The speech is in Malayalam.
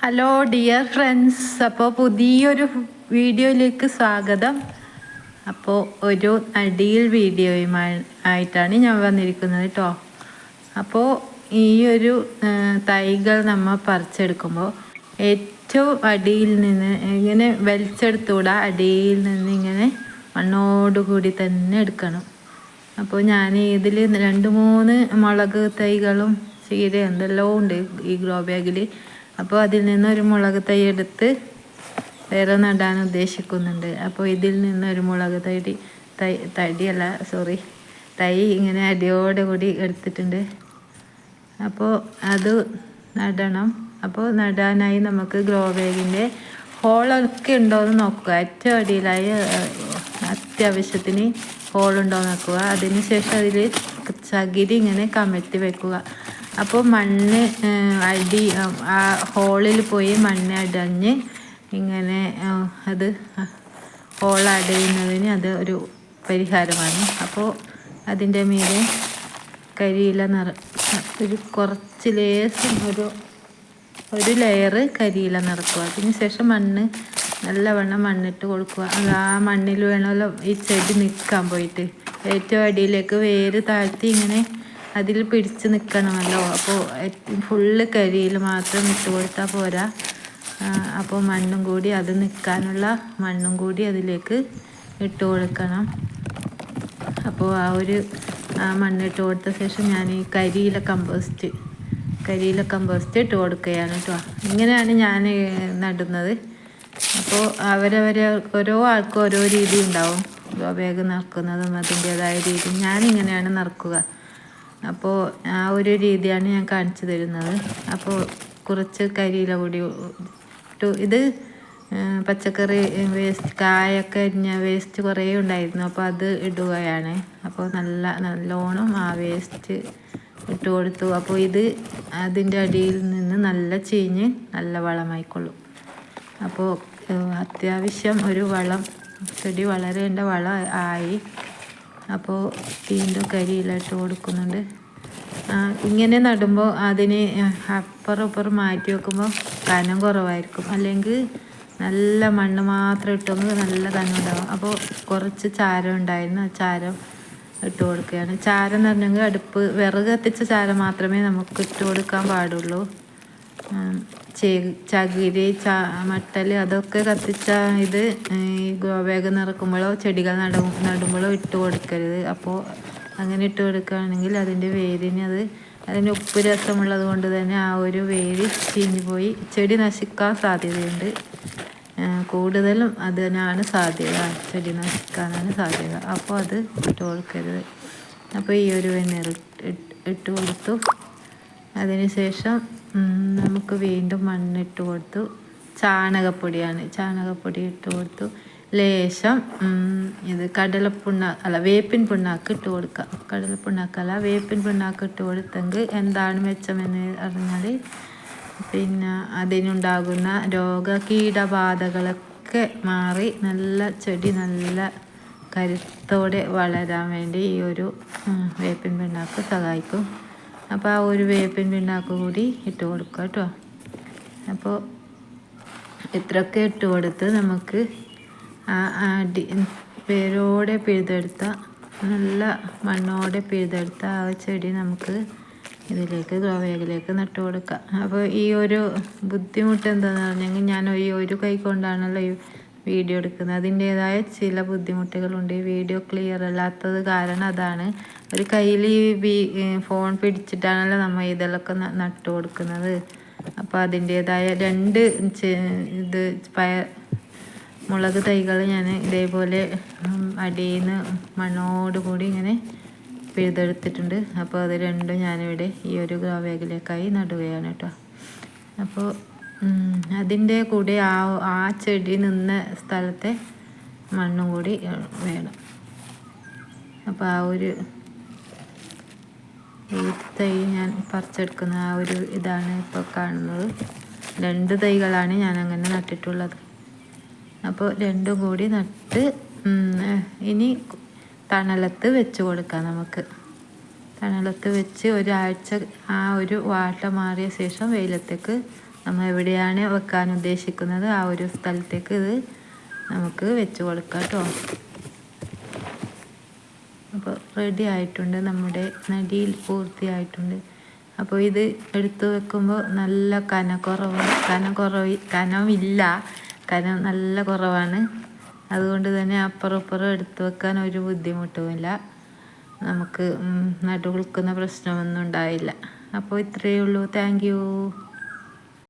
ഹലോ ഡിയർ ഫ്രണ്ട്സ്, അപ്പോൾ പുതിയൊരു വീഡിയോയിലേക്ക് സ്വാഗതം. അപ്പോൾ ഒരു അടിയിൽ വീഡിയോയുമായിട്ടാണ് ഞാൻ വന്നിരിക്കുന്നത് കേട്ടോ. അപ്പോൾ ഈ ഒരു തൈകൾ നമ്മൾ പറിച്ചെടുക്കുമ്പോൾ ഏറ്റവും അടിയിൽ നിന്ന് ഇങ്ങനെ വലിച്ചെടുത്തുകൂടാ, അടിയിൽ നിന്ന് ഇങ്ങനെ മണ്ണോടുകൂടി തന്നെ എടുക്കണം. അപ്പോൾ ഞാൻ ഇതിൽ 2-3 മുളക് തൈകളും ചീര എന്തെല്ലാം ഉണ്ട് ഈ ഗ്രോ ബാഗിൽ. അപ്പോൾ അതിൽ നിന്ന് ഒരു മുളക് തൈ എടുത്ത് വേറെ നടാൻ ഉദ്ദേശിക്കുന്നുണ്ട്. അപ്പോൾ ഇതിൽ നിന്ന് ഒരു മുളക് തൈ ഇങ്ങനെ അടിയോടുകൂടി എടുത്തിട്ടുണ്ട്. അപ്പോൾ അത് നടണം. അപ്പോൾ നടാനായി നമുക്ക് ഗ്രോ ബാഗിൻ്റെ ഹോളൊക്കെ ഉണ്ടോയെന്ന് നോക്കുക. ഏറ്റവും അടിയിലായി അത്യാവശ്യത്തിന് ഹോളുണ്ടോ നോക്കുക. അതിന് ശേഷം അതിൽ ചകിരി ഇങ്ങനെ കമഴ്ത്തി വെക്കുക. അപ്പോൾ മണ്ണ് ആ ഹോളിൽ പോയി മണ്ണ് അടഞ്ഞ് ഇങ്ങനെ അത് ഹോൾ അടയുന്നതിന് അത് ഒരു പരിഹാരമാണ്. അപ്പോൾ അതിൻ്റെ മീതെ കരിയില കുറച്ച് ലേശം ഒരു ലെയർ കരിയില നിറക്കുക. അതിന് ശേഷം നല്ലവണ്ണം മണ്ണിട്ട് കൊടുക്കുക. ആ മണ്ണിൽ വേണമല്ലോ ഈ ചെടി നിൽക്കാൻ പോയിട്ട്. ഏറ്റവും അടിയിലേക്ക് വേര് താഴ്ത്തി ഇങ്ങനെ അതിൽ പിടിച്ച് നിൽക്കണമല്ലോ. അപ്പോൾ ഫുള്ള് കരിയിൽ മാത്രം ഇട്ട് കൊടുത്താൽ പോരാ. അപ്പോൾ മണ്ണും കൂടി അത് നിൽക്കാനുള്ള മണ്ണും കൂടി അതിലേക്ക് ഇട്ട് കൊടുക്കണം. അപ്പോൾ ആ മണ്ണിട്ട് കൊടുത്ത ശേഷം ഞാൻ ഈ കരിയില കമ്പോസ്റ്റ് ഇട്ട് കൊടുക്കുകയാണ് കേട്ടോ. ഇങ്ങനെയാണ് ഞാൻ നടുന്നത്. അപ്പോൾ ഓരോ ആൾക്കും ഓരോ രീതി ഉണ്ടാവും. വേഗം നിറക്കുന്നതും അതിൻ്റേതായ രീതി. ഞാനിങ്ങനെയാണ് നിറക്കുക. അപ്പോൾ ആ ഒരു രീതിയാണ് ഞാൻ കാണിച്ചു തരുന്നത്. അപ്പോൾ കുറച്ച് കരിയില പൊടി ഇട്ടു. ഇത് പച്ചക്കറി വേസ്റ്റ്, കായൊക്കെ അരിഞ്ഞ വേസ്റ്റ് കുറേ ഉണ്ടായിരുന്നു. അപ്പോൾ അത് ഇടുകയാണ്. അപ്പോൾ നല്ലോണം ആ വേസ്റ്റ് ഇട്ട് കൊടുത്തു. അപ്പോൾ ഇത് അതിൻ്റെ അടിയിൽ നിന്ന് നല്ല ചീഞ്ഞ് നല്ല വളമായിക്കൊള്ളും. അപ്പോൾ അത്യാവശ്യം ഒരു ചെടി വളരേണ്ട വളം ആയി. അപ്പോൾ വീണ്ടും കരിയില ഇട്ട് കൊടുക്കുന്നുണ്ട്. ഇങ്ങനെ നടുമ്പോൾ അതിന് അപ്പുറം മാറ്റി വെക്കുമ്പോൾ കനം കുറവായിരിക്കും. അല്ലെങ്കിൽ നല്ല മണ്ണ് മാത്രം ഇട്ടെങ്കിൽ നല്ല കനം ഉണ്ടാവും. അപ്പോൾ കുറച്ച് ചാരം ഉണ്ടായിരുന്നു. ചാരം ഇട്ട് കൊടുക്കുകയാണ്. ചാരം എന്ന് പറഞ്ഞെങ്കിൽ വിറക് കത്തിച്ച ചാരം മാത്രമേ നമുക്ക് ഇട്ട് കൊടുക്കാൻ പാടുള്ളൂ. ചകിരി, മട്ടൽ അതൊക്കെ കത്തിച്ച ഇത് ഈ ഗ്രോ ബാഗ് നിറക്കുമ്പോഴോ ചെടികൾ നടുമ്പോഴോ ഇട്ട് കൊടുക്കരുത്. അപ്പോൾ അങ്ങനെ ഇട്ട് കൊടുക്കുകയാണെങ്കിൽ അതിൻ്റെ വേരിന് അതിന് ഉപ്പ് രസമുള്ളത് കൊണ്ട് തന്നെ ആ ഒരു വേര് ചീഞ്ഞു പോയി ചെടി നശിക്കാൻ സാധ്യതയുണ്ട്. കൂടുതലും അതിനാണ് സാധ്യത, ചെടി നശിക്കാനാണ് സാധ്യത. അപ്പോൾ അത് ഇട്ട് കൊടുക്കരുത്. അപ്പോൾ ഈ ഒരു വെണ്ണീർ ഇട്ട് കൊടുത്തു. അതിന് ശേഷം നമുക്ക് വീണ്ടും മണ്ണിട്ട് കൊടുത്തു. ചാണകപ്പൊടി ഇട്ട് കൊടുത്തു. ലേശം ഇത് വേപ്പിൻ പിണ്ണാക്ക് ഇട്ട് കൊടുക്കുക. വേപ്പിൻ പിണ്ണാക്ക് ഇട്ട് കൊടുത്തെങ്കിൽ എന്താണ് മെച്ചമെന്ന് പറഞ്ഞാൽ പിന്നെ അതിനുണ്ടാകുന്ന കീടബാധകളൊക്കെ മാറി ചെടി നല്ല കരുത്തോടെ വളരാൻ വേണ്ടി ഈ ഒരു വേപ്പിൻ പിണ്ണാക്ക് സഹായിക്കും. അപ്പോൾ ആ ഒരു വേപ്പിൻ പിണ്ണാക്ക് കൂടി ഇട്ട് കൊടുക്കുക കേട്ടോ. അപ്പോൾ ഇത്രയൊക്കെ ഇട്ട് കൊടുത്ത് നമുക്ക് വേരോടെ പിഴുതെടുത്ത നല്ല മണ്ണോടെ പിഴുതെടുത്ത ആ ചെടി നമുക്ക് ഇതിലേക്ക് ഗ്രോ ബാഗിലേക്ക് നട്ടു കൊടുക്കാം. അപ്പോൾ ഈ ഒരു ബുദ്ധിമുട്ട് എന്താണെന്ന് പറഞ്ഞെങ്കിൽ ഞാൻ ഈ ഒരു കൈ കൊണ്ടാണല്ലോ ഈ വീഡിയോ എടുക്കുന്നത്. അതിൻ്റേതായ ചില ബുദ്ധിമുട്ടുകളുണ്ട്. വീഡിയോ ക്ലിയർ അല്ലാത്തത് കാരണം അതാണ്. ഒരു കയ്യിൽ ഫോൺ പിടിച്ചിട്ടാണല്ലോ നമ്മൾ ഇതെല്ലാം നട്ടു കൊടുക്കുന്നത്. അപ്പോൾ അതിൻ്റേതായ 2 മുളക് തൈകൾ ഞാൻ ഇതേപോലെ അടിയിൽ നിന്ന് മണ്ണോടുകൂടി ഇങ്ങനെ പിഴുതെടുത്തിട്ടുണ്ട്. അപ്പോൾ അത് രണ്ടും ഞാനിവിടെ ഈ ഒരു ഗ്രോ ബാഗിലേക്കായി നടുകയാണ് കേട്ടോ. അപ്പോൾ അതിൻ്റെ കൂടെ ആ ചെടി നിന്ന സ്ഥലത്തെ മണ്ണും കൂടി വേണം. അപ്പോൾ ആ ഒരു തൈ ഞാൻ പറിച്ചെടുക്കുന്ന ആ ഒരു ഇതാണ് ഇപ്പോൾ കാണുന്നത്. 2 തൈകളാണ് ഞാൻ അങ്ങനെ നട്ടിട്ടുള്ളത്. അപ്പോൾ 2 കൂടി നട്ട് ഇനി തണലത്ത് വെച്ച് കൊടുക്കാം. നമുക്ക് തണലത്ത് വെച്ച് ഒരാഴ്ച ആ ഒരു വാട്ട മാറിയ ശേഷം വെയിലത്തേക്ക് നമ്മൾ എവിടെയാണ് വെക്കാൻ ഉദ്ദേശിക്കുന്നത് ആ ഒരു സ്ഥലത്തേക്ക് ഇത് നമുക്ക് വെച്ച് കൊടുക്കാം കേട്ടോ. അപ്പോൾ റെഡി ആയിട്ടുണ്ട്, നമ്മുടെ നടിയിൽ പൂർത്തിയായിട്ടുണ്ട്. അപ്പോൾ ഇത് എടുത്ത് വെക്കുമ്പോൾ നല്ല കനമില്ല, കനം നല്ല കുറവാണ്. അതുകൊണ്ട് തന്നെ അപ്പുറം എടുത്ത് വെക്കാൻ ഒരു ബുദ്ധിമുട്ടുമില്ല, നമുക്ക് നടുവിൽക്കുന്ന പ്രശ്നമൊന്നും ഉണ്ടായില്ല. അപ്പോൾ ഇത്രയേ ഉള്ളൂ. Thank you.